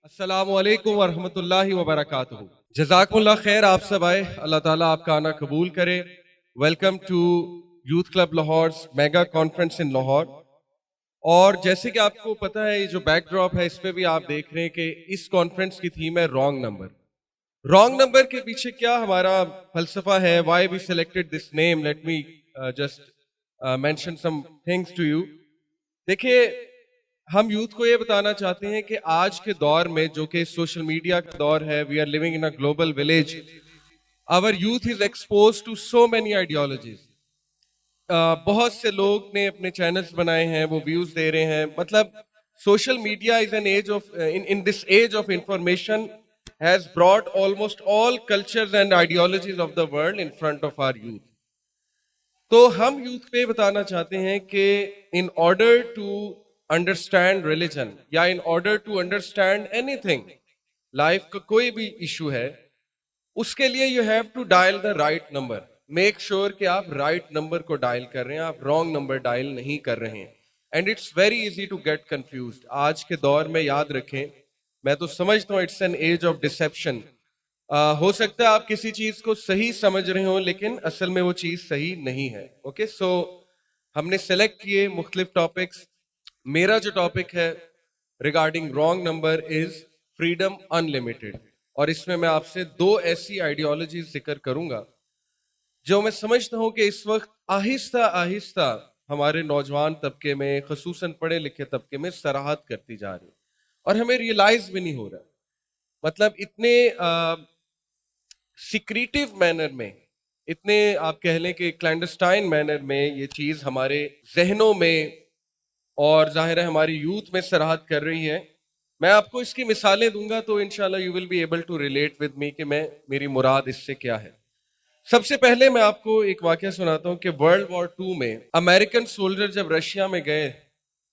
السلام علیکم ورحمۃ اللہ وبرکاتہ. جزاکم اللہ خیر. آپ سب آئے, اللہ تعالیٰ آپ کا آنا قبول کرے. Welcome to youth club Lahore mega conference in Lahore. اور جیسے کہ آپ کو پتا ہے, یہ جو بیک ڈراپ ہے اس پہ بھی آپ دیکھ رہے ہیں کہ اس کانفرنس کی تھیم ہے رانگ نمبر. رانگ نمبر کے پیچھے کیا ہمارا فلسفہ ہے, why we selected this name, let me just mention some things to you. دیکھیے, ہم یوتھ کو یہ بتانا چاہتے ہیں کہ آج کے دور میں جو کہ سوشل میڈیا کا دور ہے, we are living in a global village. Our youth is expose to so many ideologies. بہت سے لوگ نے اپنے چینلز بنائے ہیں, وہ ویوز دے رہے ہیں. مطلب social media is an age of in this age of information has brought almost all cultures and ideologies of the world in front of our youth. تو ہم یوتھ پہ بتانا چاہتے ہیں کہ in order to understand religion یا in order to understand anything, life کا کوئی بھی ایشو ہے, اس کے لیے you have to dial the right number. Make sure کہ آپ right number کو ڈائل کر رہے ہیں, آپ wrong number ڈائل نہیں کر رہے ہیں. And it's very easy to get confused. آج کے دور میں یاد رکھیں, میں تو سمجھتا ہوں it's an age of deception. ہو سکتا ہے آپ کسی چیز کو صحیح سمجھ رہے ہوں لیکن اصل میں وہ چیز صحیح نہیں ہے. اوکے, سو ہم نے سلیکٹ کیے مختلف ٹاپکس. میرا جو ٹاپک ہے regarding wrong number is freedom unlimited, اور اس میں آپ سے دو ایسی آئیڈیالوجیز ذکر کروں گا جو میں سمجھتا ہوں کہ اس وقت آہستہ آہستہ ہمارے نوجوان طبقے میں, خصوصاً پڑھے لکھے طبقے میں سراہد کرتی جا رہی, اور ہمیں ریئلائز بھی نہیں ہو رہا. مطلب اتنے سیکریٹیو مینر میں, اتنے آپ کہہ لیں کہ کلینڈسٹائن مینر میں یہ چیز ہمارے ذہنوں میں اور ظاہر ہے ہماری یوتھ میں سراہد کر رہی ہے. میں آپ کو اس کی مثالیں دوں گا تو انشاءاللہ you will be able to relate with me کہ میری مراد اس سے کیا ہے. سب سے پہلے میں آپ کو ایک واقعہ سناتا ہوں کہ ورلڈ وار 2 میں امریکن سولجر جب رشیا میں گئے,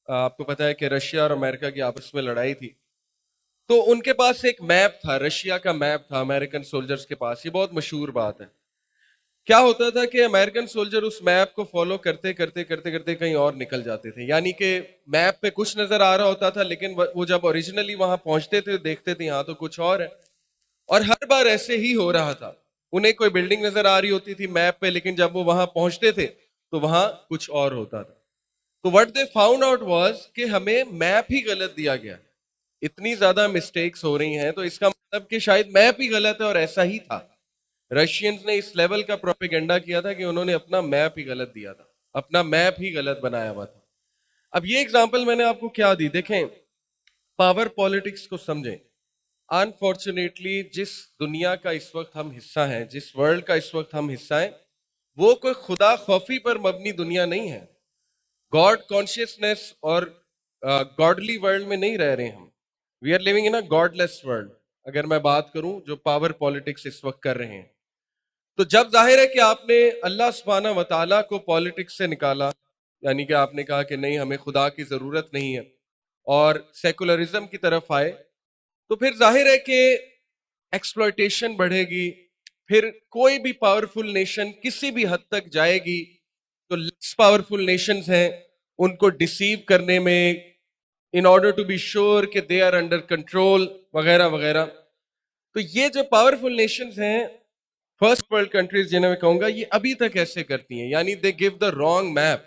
آپ کو پتا ہے کہ رشیا اور امریکہ کی آپس میں لڑائی تھی, تو ان کے پاس ایک میپ تھا, رشیا کا میپ تھا امریکن سولجرز کے پاس. یہ بہت مشہور بات ہے. کیا ہوتا تھا کہ امریکن سولجر اس میپ کو فالو کرتے کرتے کرتے کرتے کہیں اور نکل جاتے تھے. یعنی کہ میپ پہ کچھ نظر آ رہا ہوتا تھا لیکن وہ جب اوریجنلی وہاں پہنچتے تھے دیکھتے تھے یہاں تو کچھ اور ہے. اور ہر بار ایسے ہی ہو رہا تھا. انہیں کوئی بلڈنگ نظر آ رہی ہوتی تھی میپ پہ, لیکن جب وہ وہاں پہنچتے تھے تو وہاں کچھ اور ہوتا تھا. تو what they found out was کہ ہمیں میپ ہی غلط دیا گیا. اتنی زیادہ مسٹیکس ہو رہی ہیں تو اس کا مطلب کہ شاید میپ ہی غلط ہے, اور ایسا ہی تھا. رشینز نے اس لیول کا پروپیگنڈا کیا تھا کہ انہوں نے اپنا میپ ہی غلط دیا تھا, اپنا میپ ہی غلط بنایا ہوا تھا. اب یہ اگزامپل میں نے آپ کو کیا دی, دیکھیں پاور پالیٹکس کو سمجھیں. انفارچونیٹلی جس دنیا کا اس وقت ہم حصہ ہیں, جس ورلڈ کا اس وقت ہم حصہ ہیں, وہ کوئی خدا خوفی پر مبنی دنیا نہیں ہے. گاڈ کانشیسنیس اور گاڈلی ورلڈ میں نہیں رہ رہے ہم. We are living in a godless world. اگر میں بات کروں جو پاور پالیٹکس اس وقت کر رہے ہیں, تو جب ظاہر ہے کہ آپ نے اللہ سبحانہ و تعالیٰ کو پالیٹکس سے نکالا, یعنی کہ آپ نے کہا کہ نہیں ہمیں خدا کی ضرورت نہیں ہے, اور سیکولرزم کی طرف آئے, تو پھر ظاہر ہے کہ ایکسپلوئٹیشن بڑھے گی. پھر کوئی بھی پاورفل نیشن کسی بھی حد تک جائے گی تو لیس پاورفل نیشنز ہیں ان کو ڈیسیو کرنے میں, in order to be sure کہ دے آر انڈر کنٹرول وغیرہ وغیرہ. تو یہ جو پاورفل نیشنز ہیں, فرسٹ ورلڈ کنٹریز جنہیں میں کہوں گا, یہ ابھی تک ایسے کرتی ہیں. یعنی they gave the wrong map.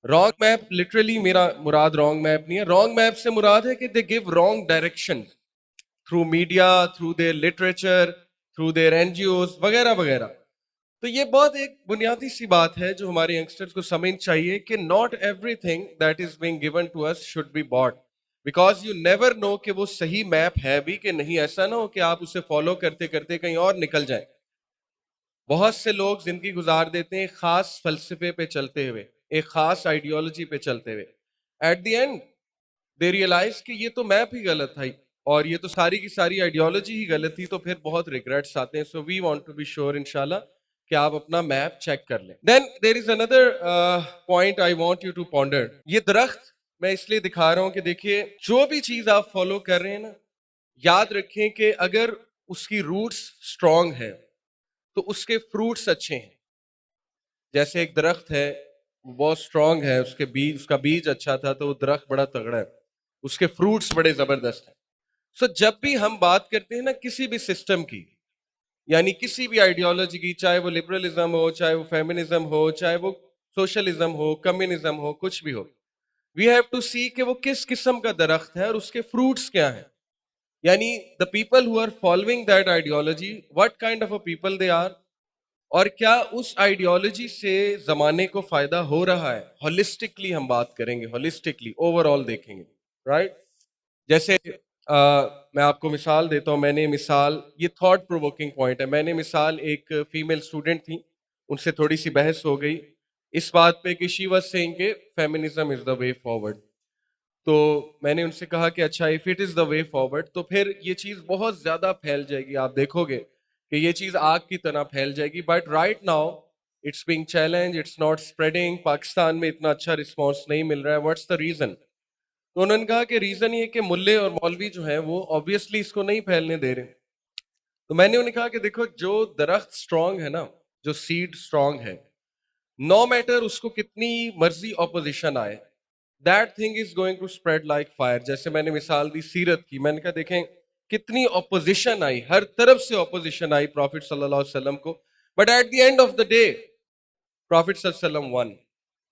Wrong map literally میرا مراد رانگ میپ نہیں ہے. رانگ میپ سے مراد ہے کہ they gave wrong direction through media, through their literature, through their N G Os وغیرہ وغیرہ. تو یہ بہت ایک بنیادی سی بات ہے جو ہمارے ینگسٹرز کو سمجھ چاہیے کہ not everything that is being given to us should be bought, because you never know کہ وہ صحیح میپ ہے بھی کہ نہیں. ایسا نہ ہو کہ آپ اسے فالو کرتے کرتے کہیں اور نکل جائیں. بہت سے لوگ زندگی گزار دیتے ہیں خاص فلسفے پہ چلتے ہوئے, ایک خاص آئیڈیالوجی پہ چلتے ہوئے. At the end they realise کہ یہ تو میپ ہی غلط تھا اور یہ تو ساری کی ساری آئیڈیالوجی ہی غلط تھی, تو پھر بہت ریگریٹس آتے ہیں. So we want to be sure انشاءاللہ کہ آپ اپنا میپ چیک کر لیں. Then there is another point I want you to ponder. یہ درخت میں اس لیے دکھا رہا ہوں کہ دیکھیے جو بھی چیز آپ فالو کر رہے ہیں نا, یاد رکھیں کہ اگر اس کی روٹس اسٹرانگ ہے تو اس کے فروٹس اچھے ہیں. جیسے ایک درخت ہے وہ بہت اسٹرانگ ہے, اس کا بیج اچھا تھا تو وہ درخت بڑا تگڑا ہے, اس کے فروٹس بڑے زبردست ہیں. سو جب بھی ہم بات کرتے ہیں نا کسی بھی سسٹم کی، یعنی کسی بھی آئیڈیالوجی کی، چاہے وہ لبرلزم ہو، چاہے وہ فیمنزم ہو، چاہے وہ سوشلزم ہو، کمیونزم ہو، کچھ بھی ہو، وی ہیو ٹو سی کہ وہ کس قسم کا درخت ہے اور اس کے فروٹس کیا ہیں. یعنی the people who are following that ideology, what kind of a people they are, اور کیا اس آئیڈیالوجی سے زمانے کو فائدہ ہو رہا ہے. ہولسٹکلی ہم بات کریں گے، ہولسٹکلی اوور آل دیکھیں گے، رائٹ. جیسے میں آپ کو مثال دیتا ہوں. میں نے مثال، یہ تھاٹ پرووکنگ پوائنٹ ہے، میں نے مثال ایک فیمیل اسٹوڈنٹ تھی، ان سے تھوڑی سی بحث ہو گئی اس بات پہ کہ شی واز سیئنگ کہ feminism is the way forward. تو میں نے ان سے کہا کہ اچھا if it is the way forward تو پھر یہ چیز بہت زیادہ پھیل جائے گی، آپ دیکھو گے کہ یہ چیز آگ کی طرح پھیل جائے گی. But right now it's being challenge, it's not spreading. Pakistan میں اتنا اچھا رسپانس نہیں مل رہا ہے. What's the reason? تو انہوں نے کہا کہ ریزن یہ کہ ملے اور مولوی جو ہیں وہ آبویسلی اس کو نہیں پھیلنے دے رہے. تو میں نے انہیں کہا کہ دیکھو، جو درخت اسٹرانگ ہے نا، جو سیڈ اسٹرانگ ہے، نو میٹر اس کو کتنی مرضی اپوزیشن آئے، that thing is going to spread like fire. جیسے میں نے مثال دی سیرت کی، میں نے کہا دیکھیں کتنی اپوزیشن آئی، ہر طرف سے اپوزیشن آئی پروفٹ صلی اللہ علیہ وسلم کو، but at the end of the day prophet صلی اللہ علیہ وسلم ون،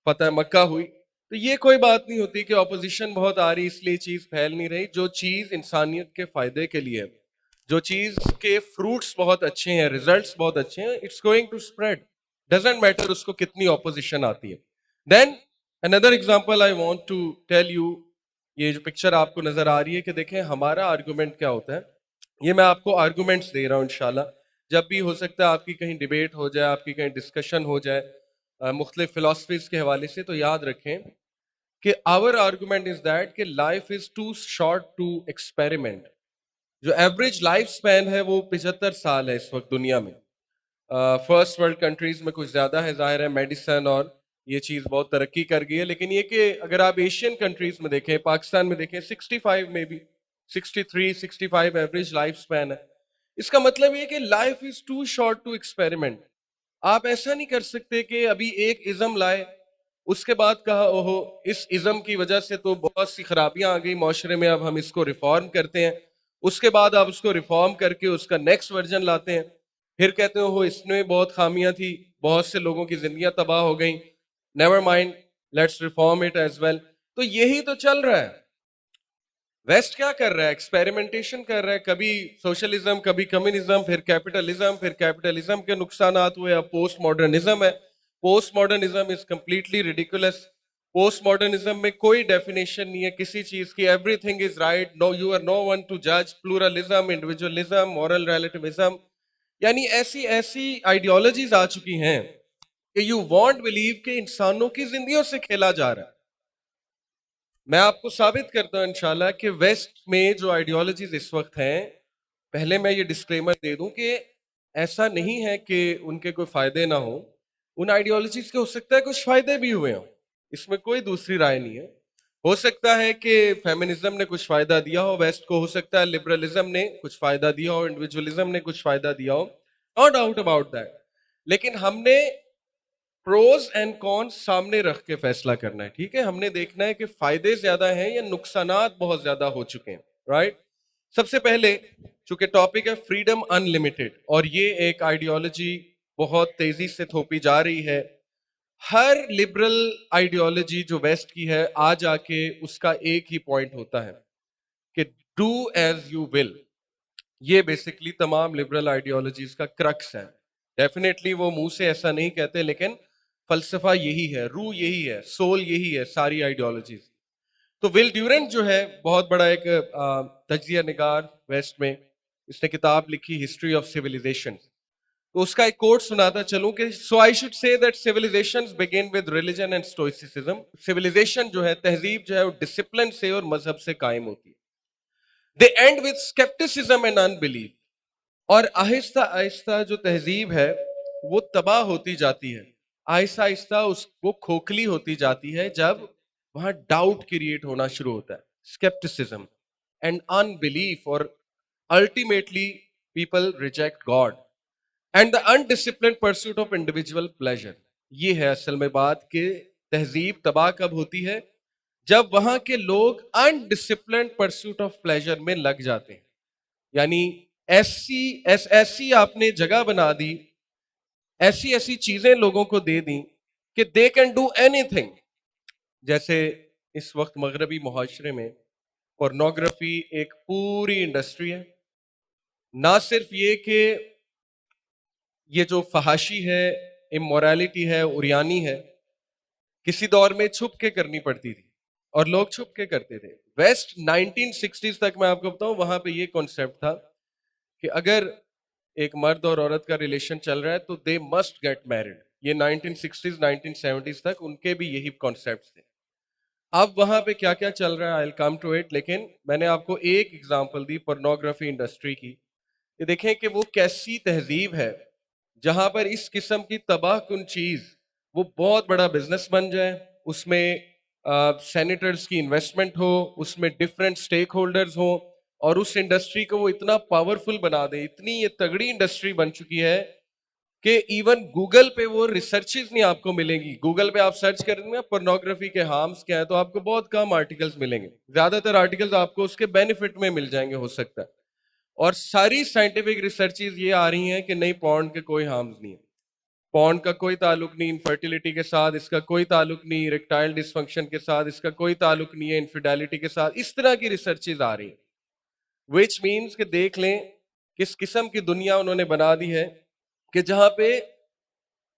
فتح مکہ ہوئی. تو یہ کوئی بات نہیں ہوتی کہ اپوزیشن بہت آ رہی اس لیے چیز پھیل نہیں رہی. جو چیز انسانیت کے فائدے کے لیے، جو چیز کے فروٹس بہت اچھے ہیں، ریزلٹس بہت اچھے ہیں، it's going to spread, doesn't matter اس کو کتنی اپوزیشن آتی ہے. Then another example I want to tell you. یہ جو پکچر آپ کو نظر آ رہی ہے کہ دیکھیں ہمارا آرگومنٹ کیا ہوتا ہے. یہ میں آپ کو آرگومنٹس دے رہا ہوں انشاءاللہ. جب بھی ہو سکتا ہے آپ کی کہیں ڈیبیٹ ہو جائے، آپ کی کہیں ڈسکشن ہو جائے مختلف فلاسفیز کے حوالے سے، تو یاد رکھیں کہ آور آرگومنٹ از دیٹ کہ life is too short to experiment. جو ایوریج لائف سپین ہے وہ 75 سال ہے اس وقت دنیا میں. فرسٹ ورلڈ کنٹریز میں کچھ زیادہ ہے، ظاہر ہے میڈیسن اور یہ چیز بہت ترقی کر گئی ہے. لیکن یہ کہ اگر آپ ایشین کنٹریز میں دیکھیں، پاکستان میں دیکھیں، 65 میں بھی 63 65 ایوریج لائف سپین ہے. اس کا مطلب یہ کہ life is too short to experiment. آپ ایسا نہیں کر سکتے کہ ابھی ایک ازم لائے، اس کے بعد کہا اوہو اس ازم کی وجہ سے تو بہت سی خرابیاں آ گئی معاشرے میں، اب ہم اس کو ریفارم کرتے ہیں. اس کے بعد آپ اس کو ریفارم کر کے اس کا نیکسٹ ورژن لاتے ہیں، پھر کہتے ہیں اوہو اس میں بہت خامیاں تھی، بہت سے لوگوں کی زندگیاں تباہ ہو گئیں، never mind let's reform it as well. تو یہی تو چل رہا ہے. ویسٹ کیا کر رہا ہے؟ ایکسپیریمنٹیشن کر رہا ہے. کبھی سوشلزم، کبھی کمیونزم، پھر کیپٹلزم، پھر کیپٹلزم کے نقصانات ہوئے، اب پوسٹ ماڈرنزم ہے. Post modernism is completely ridiculous. Post modernism میں کوئی ڈیفینیشن نہیں ہے کسی چیز کی. Everything is right, no you are no one to جج. پلورلزم، انڈیویجولزم، مورل ریلیٹیوزم، یعنی ایسی ایسی آئیڈیالوجیز آ چکی ہیں کہ یو وانٹ بلیو کہ انسانوں کی زندگیوں سے کھیلا جا رہا ہے. میں آپ کو ثابت کرتا ہوں انشاءاللہ کہ ویسٹ میں جو آئیڈیالوجیز اس وقت ہیں، پہلے میں یہ ڈسکلیمر دے دوں کہ ایسا نہیں ہے کہ ان کے کوئی فائدے نہ ہوں. ان آئیڈیالوجیز کے ہو سکتا ہے کچھ فائدے بھی ہوئے ہوں، اس میں کوئی دوسری رائے نہیں ہے. ہو سکتا ہے کہ فیمنزم نے کچھ فائدہ دیا ہو ویسٹ کو، ہو سکتا ہے لبرلزم نے کچھ فائدہ دیا ہو، انڈیویجولزم نے کچھ فائدہ دیا ہو، نو ڈاؤٹ اباؤٹ دیٹ. لیکن ہم نے پروز اینڈ کونس سامنے رکھ کے فیصلہ کرنا ہے. ٹھیک ہے، ہم نے دیکھنا ہے کہ فائدے زیادہ ہیں یا نقصانات بہت زیادہ ہو چکے ہیں. رائٹ. سب سے پہلے چونکہ ٹاپک ہے فریڈم ان لمیٹڈ، اور یہ ایک آئیڈیالوجی بہت تیزی سے تھوپی جا رہی ہے. ہر لبرل آئیڈیالوجی جو ویسٹ کی ہے، آج آ کے اس کا ایک ہی پوائنٹ ہوتا ہے کہ ڈو ایز یو ول. یہ بیسکلی تمام لبرل آئیڈیالوجیز کا کرکس ہے. ڈیفینیٹلی وہ منہ سے ایسا نہیں کہتے، لیکن فلسفہ یہی ہے، روح یہی ہے، سول یہی ہے ساری آئیڈیالوجیز. تو ول ڈیورنٹ جو ہے بہت بڑا ایک تجزیہ نگار ویسٹ میں، اس نے کتاب لکھی ہسٹری آف سیویلائزیشن. تو اس کا ایک کوٹ سناتا چلوں کہ so I should say that civilisations begin with religion and stoicism. Civilisation جو ہے، تہذیب جو ہے، وہ ڈسپلن سے اور مذہب سے قائم ہوتی ہے. They end with scepticism and unbelief. اور آہستہ آہستہ جو تہذیب ہے وہ تباہ ہوتی جاتی ہے، آہستہ آہستہ اس وہ کھوکھلی ہوتی جاتی ہے جب وہاں ڈاؤٹ کریٹ ہونا شروع ہوتا ہے. اسکیپٹسزم اینڈ ان بلیف، اور ultimately people reject God and the undisciplined pursuit of individual pleasure. یہ ہے اصل میں بات کہ تہذیب تباہ کب ہوتی ہے؟ جب وہاں کے لوگ انڈسپلنڈ پرسوٹ آف پلیجر میں لگ جاتے ہیں. یعنی ایسی آپ نے جگہ بنا دی, ایسی چیزیں لوگوں کو دے دیں کہ they can do any thing. جیسے اس وقت مغربی معاشرے میں پورنوگرافی ایک پوری انڈسٹری ہے. نہ صرف یہ کہ یہ جو فحاشی ہے, امورالٹی ہے, اریانی ہے, کسی دور میں چھپ کے کرنی پڑتی تھی اور لوگ چھپ کے کرتے تھے. ویسٹ 1960s تک میں آپ کو بتاؤں وہاں پہ یہ کانسیپٹ تھا کہ اگر ایک مرد اور عورت کا ریلیشن چل رہا ہے تو دے مسٹ گیٹ میرڈ. یہ 1960s 1970s تک ان کے بھی یہی کانسیپٹس تھے. اب وہاں پہ کیا کیا چل رہا ہے I'll come to it, لیکن میں نے آپ کو ایک ایگزامپل دی پورنوگرافی انڈسٹری کی. یہ دیکھیں کہ وہ کیسی تہذیب ہے جہاں پر اس قسم کی تباہ کن چیز وہ بہت بڑا بزنس بن جائے, اس میں سینیٹرز کی انویسٹمنٹ ہو, اس میں ڈفرینٹ سٹیک ہولڈرز ہوں, اور اس انڈسٹری کو وہ اتنا پاورفل بنا دے. اتنی یہ تگڑی انڈسٹری بن چکی ہے کہ ایون گوگل پہ وہ ریسرچز نہیں آپ کو ملیں گی. گوگل پہ آپ سرچ کریں گے پورنوگرافی کے ہارمز کیا ہیں تو آپ کو بہت کم آرٹیکلز ملیں گے. زیادہ تر آرٹیکلز آپ کو اس کے بینیفٹ میں مل جائیں گے ہو سکتا ہے. اور ساری سائنٹیفک ریسرچز یہ آ رہی ہیں کہ نہیں, پورن کے کوئی ہارمز نہیں ہے, پورن کا کوئی تعلق نہیں انفرٹیلٹی کے ساتھ, اس کا کوئی تعلق نہیں اریکٹائل ڈس فنکشن کے ساتھ, اس کا کوئی تعلق نہیں ہے انفیڈیلٹی کے ساتھ. اس طرح کی ریسرچز آ رہی ہیں, وچ مینس کہ دیکھ لیں کس قسم کی دنیا انہوں نے بنا دی ہے کہ جہاں پہ